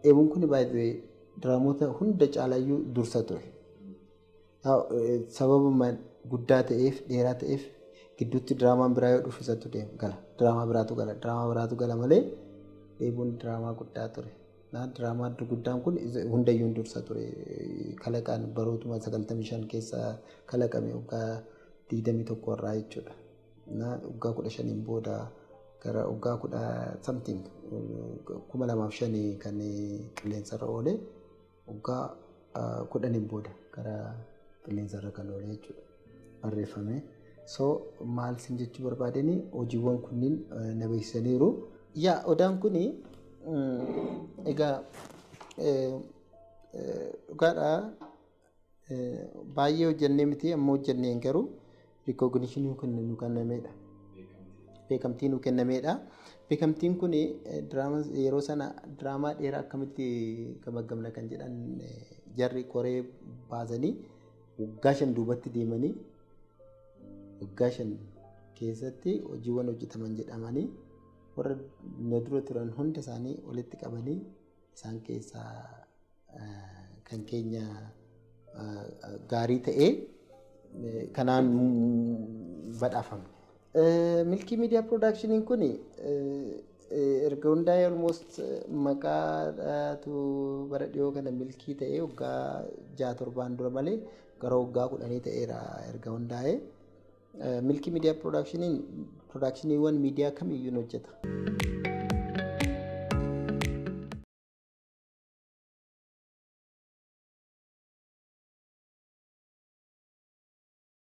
Eebuun kun baay'ee diraamoota hunda caalayyuu dursa ture. Sababuma guddaa ta'eef dheeraa ta'eef gidduutti diraamaan biraa yoo dhufu isatu gala. Diraamaa biraatu gala malee eebuun diraamaa guddaa ture. Diraamaa guddaan kun hundayyuu dursa ture. Kalaqaan barootuma 95 keessa kalaqame waggaa 21 irraa jechuudha. Waggaa 15 booda gara waggaa 10 something 2005 kan qilleensarra oole waggaa 10 booda gara qilleensarra kan oole jechuudha. Barreeffame. So maal sin jechuu barbaadeni hojiiwwan kunniin na beeksisaniiru. Odaan kuni egaa dhugaadhaa baay'ee hojjennee miti ammoo hojjenneen garuu rikooginishinii kun nu kennameedha. Beekamtii nu kennameedha. Beekamtiin kun yeroo sana diraamaa dheeraa akkamitti gamagamna kan jedhan jarri koree baasanii waggaa 5 duubatti deemanii waggaa 5 keessatti hojiiwwan hojjetaman jedhamanii warra na dura turan hunda isaanii walitti qabanii isaan keessaa kan keenya gaarii ta'ee kanaan badhaafamne. Milkii Media Production kun erga hundaa'ee almost maqaatu bara dhiyoo kana milkii ta'ee waggaa 6-7 dura malee gara waggaa 10 ta'eera erga hundaa'ee. Milkii Media Productioniin miidiyaa kamiyyuu hojjeta.